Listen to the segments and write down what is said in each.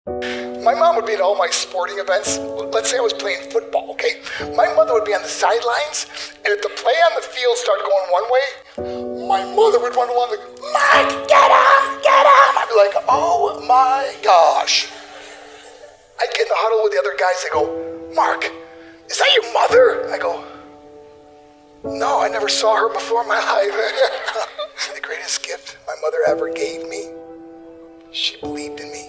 My mom would be at all my sporting events. Let's say I was playing football, okay? My mother would be on the sidelines, and if the play on the field started going one way, my mother would run along like, Mark, get him, get him! I'd be like, oh my gosh. I'd get in the huddle with the other guys, they go, Mark, is that your mother? I go, no, I never saw her before in my life. The greatest gift my mother ever gave me. She believed in me.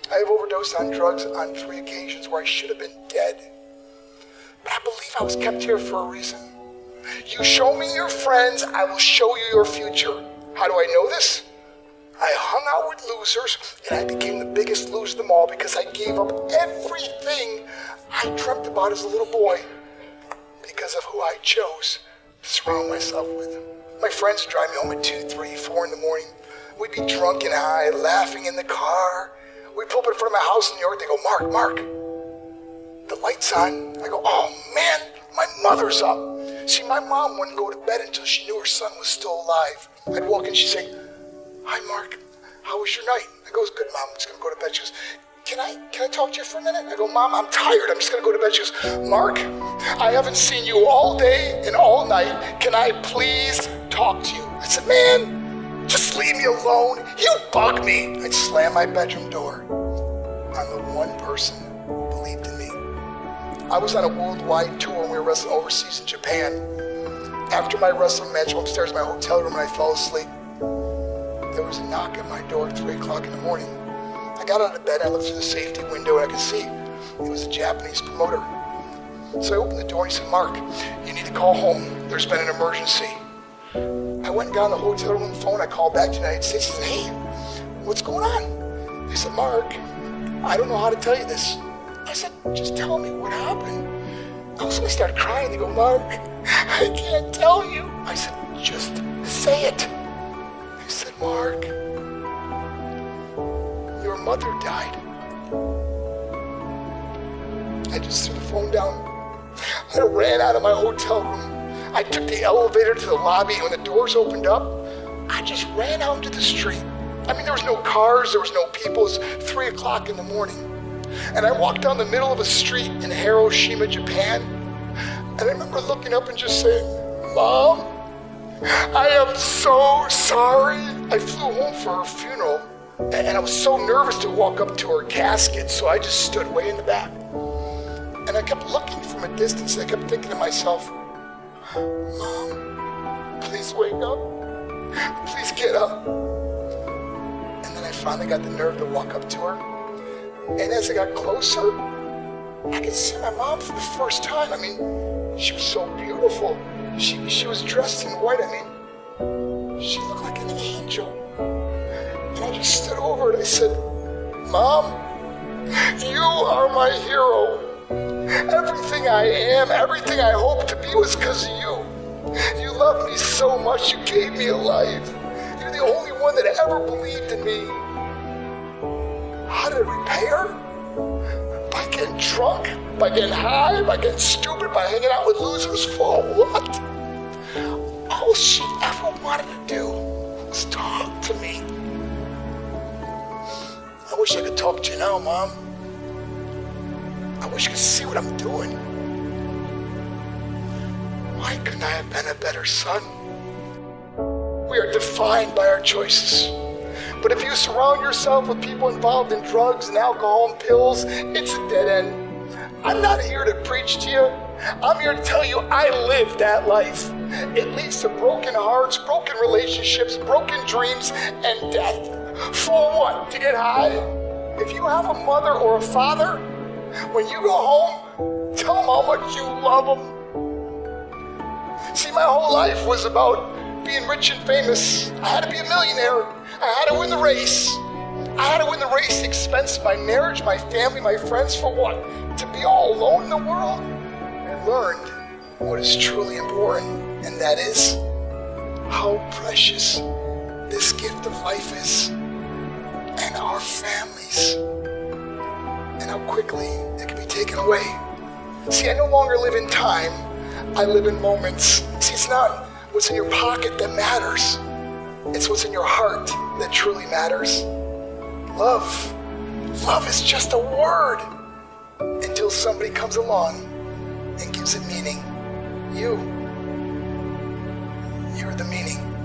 I have overdosed on drugs on 3 occasions where I should have been dead. But I believe I was kept here for a reason. You show me your friends, I will show you your future. How do I know this? I hung out with losers, and I became the biggest loser of them all because I gave up everything I dreamt about as a little boy because of who I chose to surround myself with. My friends would drive me home at 2, 3, 4 in the morning. We'd be drunk and high, laughing in the car. We'd pull up in front of my house in New York. They go, Mark, the light's on. I go, oh man, my mother's up. See, my mom wouldn't go to bed until she knew her son was still alive. I'd walk in, she'd say, hi Mark, how was your night? I go, it's good, Mom, I'm just gonna go to bed. She goes, can I talk to you for a minute? I go, Mom, I'm tired, I'm just gonna go to bed. She goes, Mark, I haven't seen you all day and all night. Can I please talk to you? I said, man, just leave me alone. You bug me. I'd slam my bedroom door on the one person who believed in me. I was on a worldwide tour and we were wrestling overseas in Japan. After my wrestling match, I went upstairs in my hotel room and I fell asleep. There was a knock at my door at 3 o'clock in the morning. I got out of bed, I looked through the safety window and I could see it was a Japanese promoter. So I opened the door and he said, Mark, you need to call home. There's been an emergency. I went down the hotel room phone, I called back to the United States and said, hey, what's going on? They said, Mark, I don't know how to tell you this. I said, just tell me what happened. I suddenly started crying. They go, Mark, I can't tell you. I said, just say it. They said, Mark, your mother died. I just threw the phone down. I ran out of my hotel room. I took the elevator to the lobby, and when the doors opened up, I just ran out into the street. I mean, there was no cars, there was no people. It was 3 o'clock in the morning. And I walked down the middle of a street in Hiroshima, Japan, and I remember looking up and just saying, Mom, I am so sorry. I flew home for her funeral, and I was so nervous to walk up to her casket, so I just stood way in the back. And I kept looking from a distance, and I kept thinking to myself, Mom, please wake up. Please get up. And then I finally got the nerve to walk up to her. And as I got closer, I could see my mom for the first time. I mean, she was so beautiful. She was dressed in white. I mean, she looked like an angel. And I just stood over her and I said, Mom, you are my hero. Everything I am, everything I hope to be was because of you. You loved me so much, you gave me a life. You're the only one that ever believed in me. How did I repay her? By getting drunk, by getting high, by getting stupid, by hanging out with losers for what? All she ever wanted to do was talk to me. I wish I could talk to you now, Mom. I wish you could see what I'm doing. Why couldn't I have been a better son? We are defined by our choices. But if you surround yourself with people involved in drugs and alcohol and pills, it's a dead end. I'm not here to preach to you. I'm here to tell you I lived that life. It leads to broken hearts, broken relationships, broken dreams, and death. For what? To get high? If you have a mother or a father, when you go home, tell them how much you love them. See, my whole life was about being rich and famous. I had to be a millionaire. I had to win the race. I had to win the race at the expense of my marriage, my family, my friends. For what? To be all alone in the world? I learned what is truly important, and that is how precious this gift of life is, and our families, and how quickly it can be taken away. See, I no longer live in time, I live in moments. See, it's not what's in your pocket that matters, it's what's in your heart that truly matters. Love Love is just a word until somebody comes along and gives it meaning. You're the meaning.